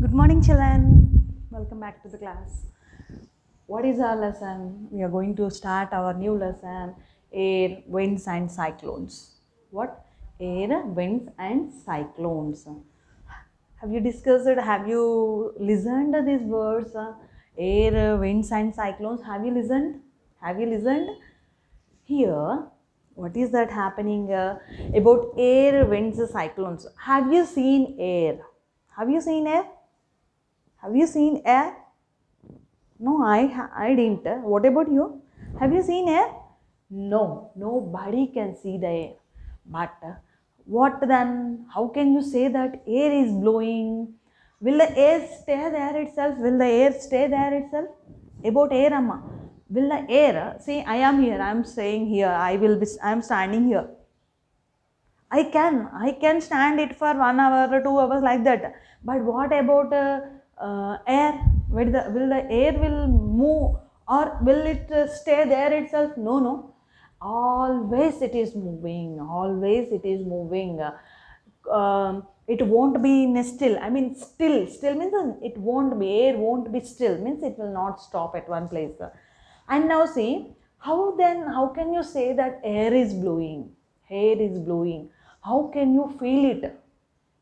Good morning, children. Welcome back to the class. What is our lesson? We are going to start our new lesson, air, winds and cyclones. What? Air, winds and cyclones. Have you discussed it? Have you listened to these words? Air, winds and cyclones. Have you listened? Have you listened? Here, what is that happening about air, winds, cyclones? Have you seen air? Have you seen air? Have you seen air? No, I didn't. What about you? Have you seen air? No, nobody can see the air. But what then? How can you say that air is blowing? Will the air stay there itself? Will the air stay there itself? About air, Amma. Will the air, see, I am here, I am staying here, I am standing here. I can stand it for 1 hour or 2 hours like that. But what about air? Will the air will move or will it stay there itself? No. Always it is moving. Always it is moving. It won't be still. I mean, still means it won't be. Air won't be still. Means it will not stop at one place. And now see, how can you say that air is blowing? Air is blowing. How can you feel it?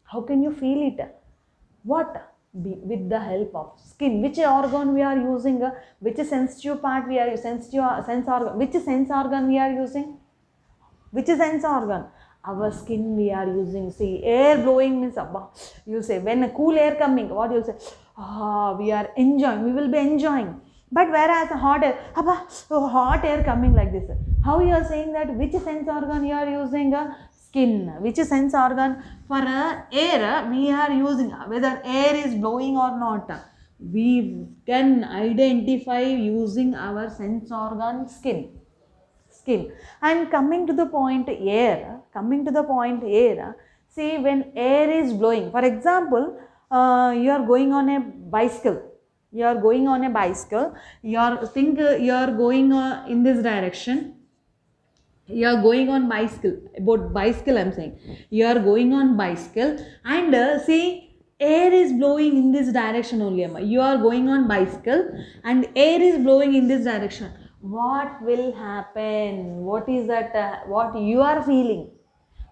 How can you feel it? What? With the help of skin. Which organ we are using? Which sensitive part we are using? Sense organ. Which sense organ we are using? Which sense organ? Our skin we are using. See, air blowing means, you say, when a cool air coming, what you say? We are enjoying. We will be enjoying. But whereas hot air, hot air coming like this. How you are saying that? Which sense organ you are using? Skin. Which sense organ? For air we are using, whether air is blowing or not, we can identify using our sense organ skin. And coming to the point air, see, when air is blowing, for example, you are going on a bicycle, you are going on in this direction. You are going on bicycle. About bicycle I am saying. You are going on bicycle and see, air is blowing in this direction only. You are going on bicycle and air is blowing in this direction. What will happen? What is that? What you are feeling?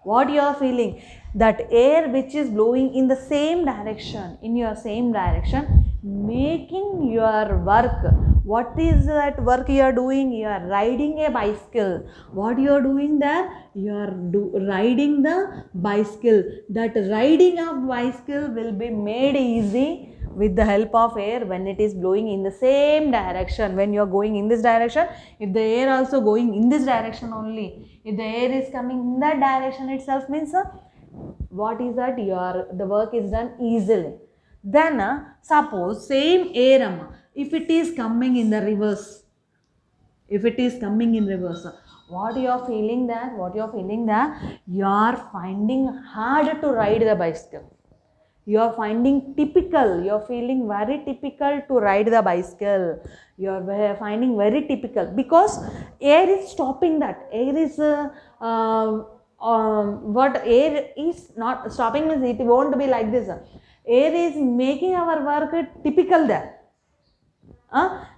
What you are feeling? That air which is blowing in the same direction, in your same direction, making your work. What is that work you are doing? You are riding a bicycle. What you are doing there? You are riding the bicycle. That riding of bicycle will be made easy with the help of air when it is blowing in the same direction. When you are going in this direction, if the air also going in this direction only, if the air is coming in that direction itself, means what is that? The work is done easily. Then suppose same air, if it is coming in the reverse, what you are feeling that? You are finding hard to ride the bicycle. You are finding typical, you are feeling very typical to ride the bicycle. You are finding very typical because air is stopping that. Air is what air is not stopping means it won't be like this. Air is making our work typical there.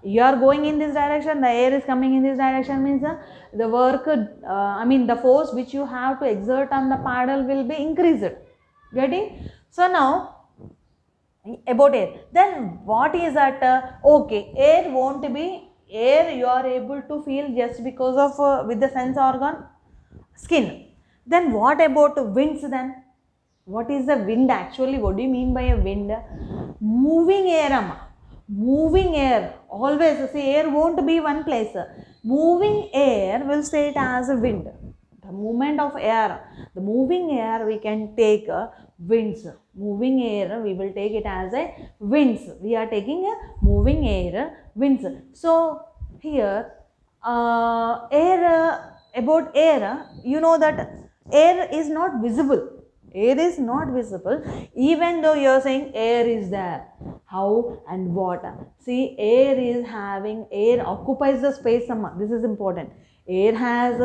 You are going in this direction, the air is coming in this direction, means the work, the force which you have to exert on the paddle will be increased. Getting? So now, about air. Then what is that? Okay, air won't be, air you are able to feel just because of, with the sense organ, skin. Then what about winds then? What is the wind actually? What do you mean by a wind? Moving air, moving air. Always, see, air won't be one place. Moving air will say it as a wind. The movement of air, the moving air we can take winds. Moving air we will take it as a winds. We are taking a moving air, winds. So here about air, you know that air is not visible. Air is not visible even though you are saying air is there. How and what? See, air occupies the space. This is important. Air has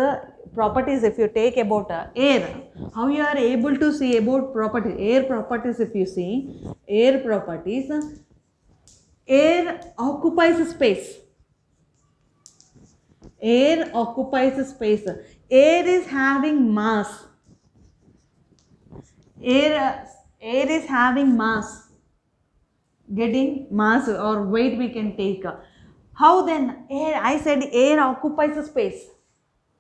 properties. If you take about air, how you are able to see about properties, air properties, if you see air properties, air occupies space. Air occupies space. Air is having mass. Air is having mass. Getting mass or weight we can take. How then? Air, I said air occupies space.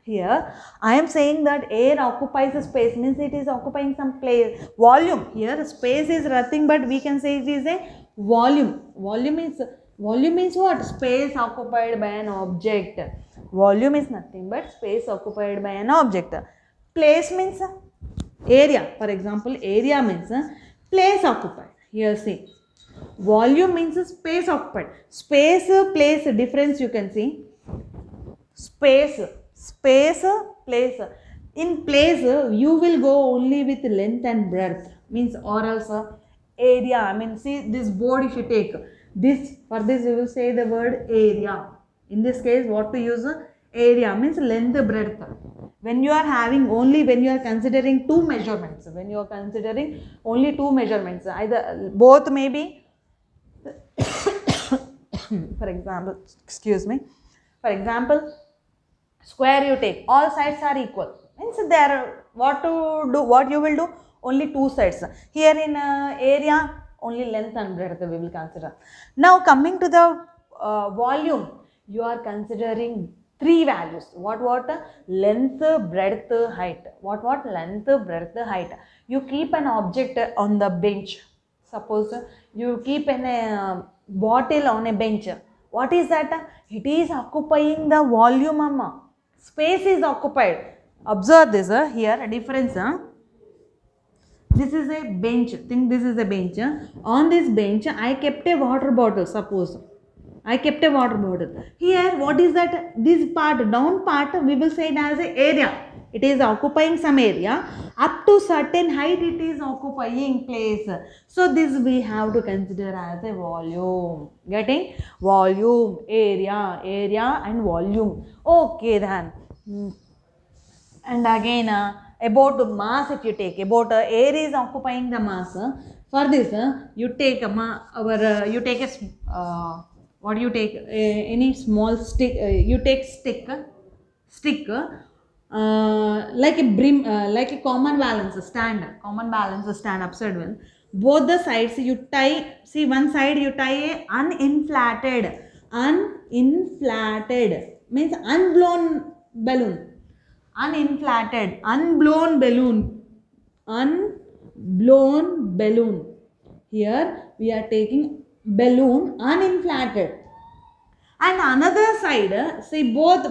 Here I am saying that air occupies a space, means it is occupying some place, volume. Here space is nothing but we can say it is a volume. Volume means what? Space occupied by an object. Volume is nothing but space occupied by an object. Place means area. For example, area means place occupied. Here see, volume means space occupied. Space, place difference you can see. Space, place. In place you will go only with length and breadth, means or else area. I mean, see this board, if you take this, for this you will say the word area. In this case what to use? Area means length, breadth. When you are having only, when you are considering two measurements, either both may be for example, excuse me, for example, square you take, all sides are equal, means there what you will do, only two sides. Here in area only length and breadth we will consider. Now coming to the volume, you are considering three values. What? Length, breadth, height. What? Length, breadth, height. You keep an object on the bench. Suppose you keep a bottle on a bench. What is that? It is occupying the volume, amma. Space is occupied. Observe this here, a difference. This is a bench. Think this is a bench. On this bench, I kept a water bottle. Suppose I kept a water bottle. Here, what is that? This part, down part, we will say it as a area. It is occupying some area. Up to certain height, it is occupying place. So this we have to consider as a volume. Getting? Volume, area and volume. Okay then. And again, about mass, if you take, about air is occupying the mass. For this, you take you take a what do you take? Any small stick. You take stick, like a brim, like a common balance stand, upside down. Both the sides you tie. See, one side you tie a uninflated means unblown balloon. Unblown balloon. Here we are taking balloon uninflated. And another side, see both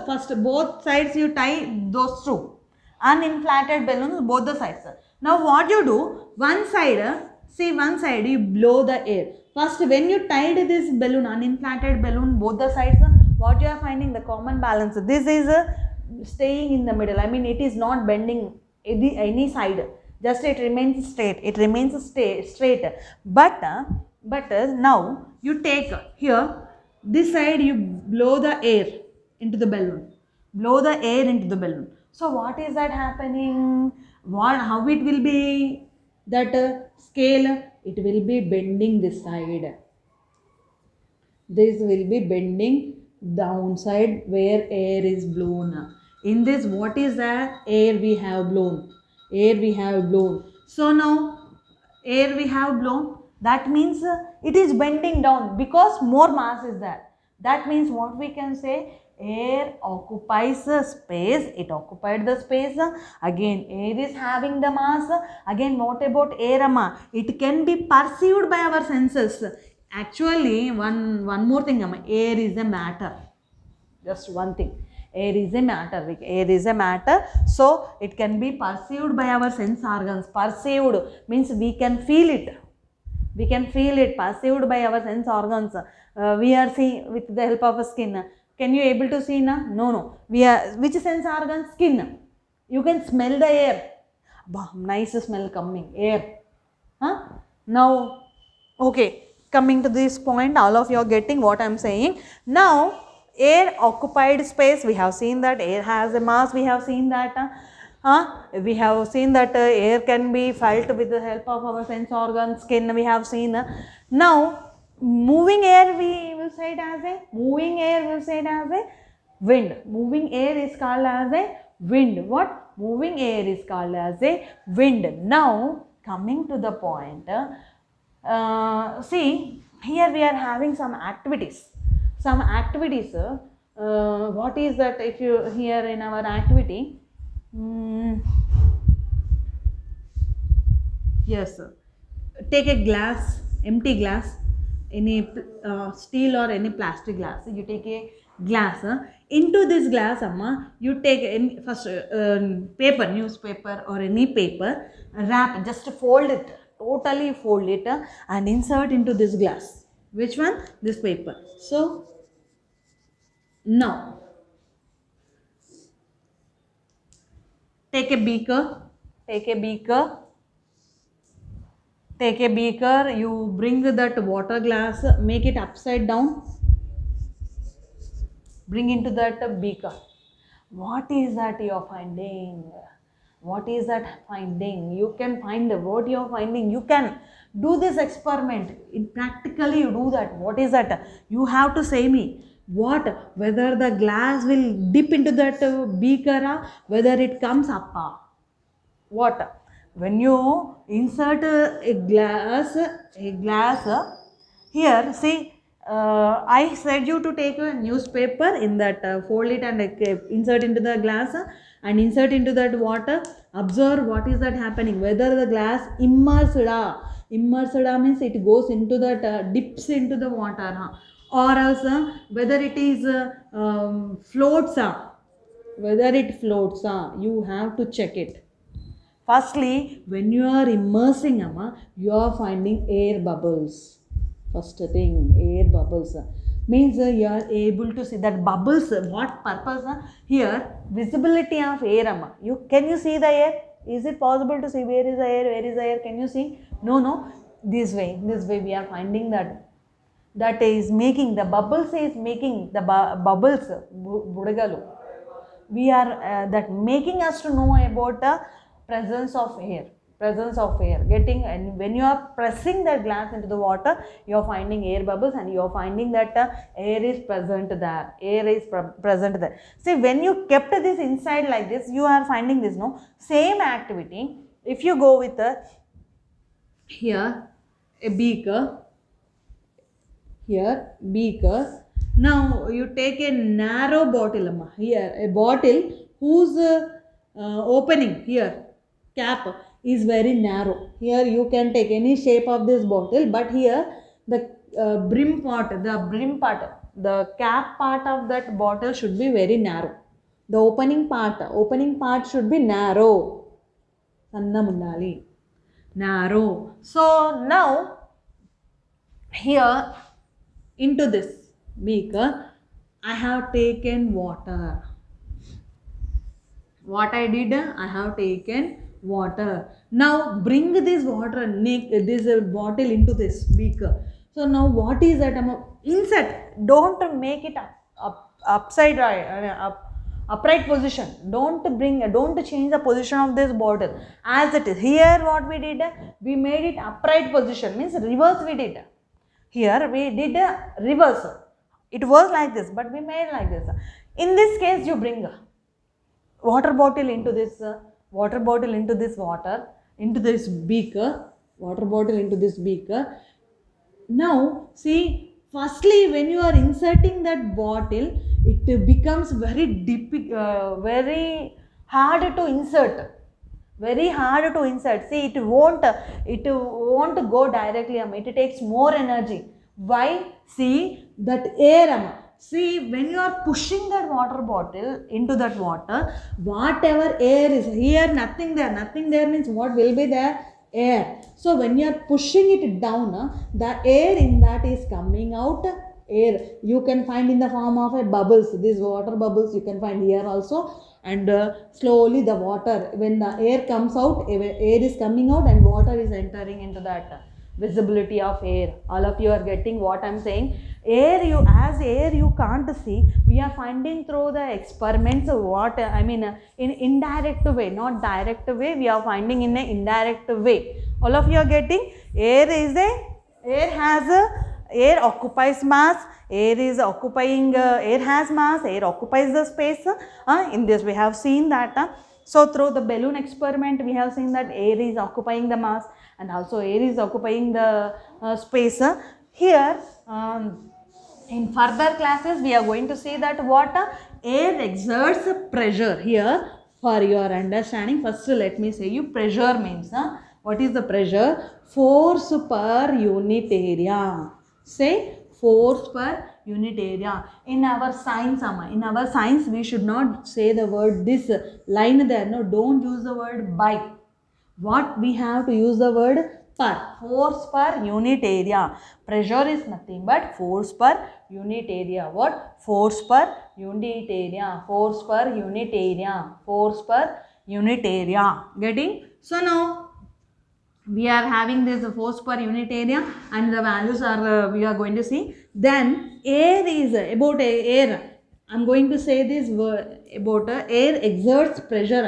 sides you tie those two uninflated balloons, both the sides. Now what you do, one side you blow the air. First, when you tied this balloon, uninflated balloon, both the sides, what you are finding? The common balance. This is staying in the middle. I mean, it is not bending any side. Just it remains straight. But now you take here, this side you blow the air into the balloon. So what is that happening? How it will be? That scale, it will be bending this side. This will be bending downside where air is blown. In this, what is that? Air we have blown. So now air we have blown. That means it is bending down because more mass is there. That means what we can say? Air occupies the space. It occupied the space. Again, air is having the mass. Again, what about air? It can be perceived by our senses. Actually, one more thing. Air is a matter. Just one thing. Air is a matter. So it can be perceived by our sense organs. Perceived means we can feel it. Perceived by our sense organs. We are seeing with the help of a skin. Can you able to see now? No. Which sense organ? Skin. You can smell the air. Nice smell coming. Air. Now, okay. Coming to this point, all of you are getting what I am saying. Now, Air occupied space, we have seen that air has a mass, we have seen that we have seen that air can be felt with the help of our sense organs, skin, we have seen. Now moving air, we will say it as a moving air, will say it as a wind. Moving air is called as a wind. What? Moving air is called as a wind. Now coming to the point, see here we are having some activities. Some activities, what is that? If you here in our activity, yes, take a glass, empty glass, any steel or any plastic glass. You take a glass, into this glass, amma, you take first paper, newspaper or any paper, wrap, just fold it, totally fold it, and insert into this glass. Which one? This paper. So now take a beaker, take a beaker, take a beaker, you bring that water glass, make it upside down, bring into that beaker. What is that you are finding? What is that finding? You can find what you are finding. You can do this experiment. Practically you do that. What is that? You have to say me. What? Whether the glass will dip into that beaker, whether it comes up. What? When you insert a glass, here, see, I said you to take a newspaper in that, fold it and insert into the glass and insert into that water. Observe what is that happening. Whether the glass immersed means it goes into that, dips into the water, or else whether it is floats, whether it floats, you have to check it. Firstly, when you are immersing, you are finding air bubbles. First thing, air bubbles means you are able to see that bubbles. What purpose? Here, visibility of air. Can you see the air? Is it possible to see where is the air? Where is the air? Can you see? No. This way we are finding that is making the bubbles, is making the bubbles. Budagalu. We are that making us to know about the presence of air. Getting, and when you are pressing that glass into the water, you are finding air bubbles, and you are finding that air is present there. Present there. See, when you kept this inside like this, you are finding this, no? Same activity. If you go with here a beaker, now you take a narrow bottle, here a bottle whose opening here, cap, is very narrow. Here you can take any shape of this bottle, but here the brim part, the cap part of that bottle should be very narrow. The opening part should be narrow. Narrow. So now here into this beaker, I have taken water. What I did, I have taken water. Now bring this water, this bottle into this beaker. So now what is that? Insert. Don't make it upside upright position. Don't change the position of this bottle as it is. Here what we did, we made it upright position, means reverse we did. Here we did a reverse. It was like this, but we made like this. In this case, you bring water bottle into this beaker. Now see, firstly when you are inserting that bottle, it becomes very very hard to insert. See, it won't go directly, it takes more energy. Why? See, that air, see, when you are pushing that water bottle into that water, whatever air is here, nothing there means what will be there? Air. So when you are pushing it down, the air in that is coming out. Air you can find in the form of a bubbles. These water bubbles you can find here also. And slowly the water, when the air comes out, air is coming out and water is entering into that visibility of air. All of you are getting what I'm saying. Air you can't see, we are finding through the experiments what I mean in indirect way, not direct way, we are finding in an indirect way. All of you are getting. Air occupies mass, air is occupying, air has mass, air occupies the space. In this we have seen that. So through the balloon experiment we have seen that air is occupying the mass and also air is occupying the space. Here in further classes we are going to see that what air exerts pressure. Here for your understanding, first let me say you pressure means what is the pressure? Force per unit area. Say force per unit area. In our science we should not say the word this line there. No, don't use the word by. What we have to use the word per. Force per unit area. Pressure is nothing but force per unit area. What? Force per unit area. Force per unit area. Force per unit area. Getting? So now we are having this force per unit area and the values are we are going to see. Then air is about air. I am going to say this about air exerts pressure.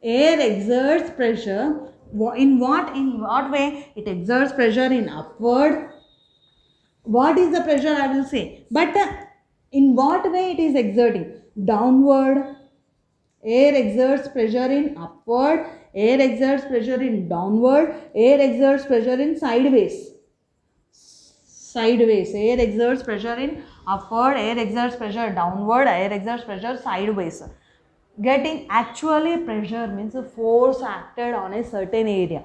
Air exerts pressure. In what way it exerts pressure? In upward. What is the pressure I will say, but in what way it is exerting? Downward. Air exerts pressure in upward, air exerts pressure in downward, air exerts pressure in sideways. Sideways. Air exerts pressure in upward, air exerts pressure downward, air exerts pressure sideways. Getting actually pressure means a force acted on a certain area.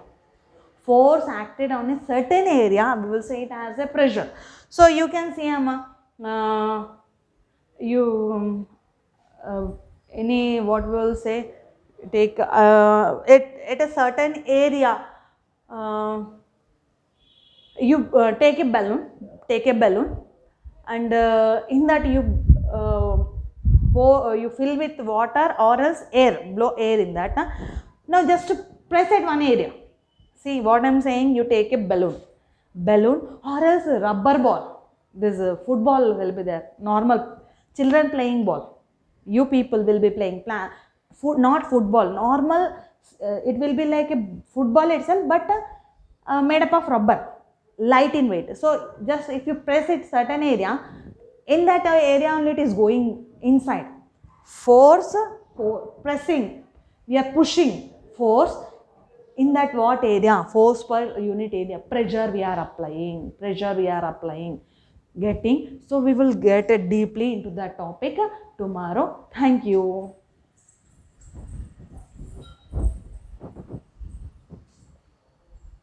Force acted on a certain area, we will say it as a pressure. So you can see any what we will say, take at a certain area, you take a balloon and in that you fill with water or else air, blow air in that. Now just press at one area. See what I am saying, you take a balloon or else a rubber ball. This football will be there, normal children playing ball. You people will be playing not football, normal, it will be like a football itself but made up of rubber, light in weight. So just if you press it certain area, in that area only it is going inside. Force, pressing, we are pushing, force in that what area? Force per unit area, pressure we are applying. Getting? So we will get deeply into that topic tomorrow. Thank you.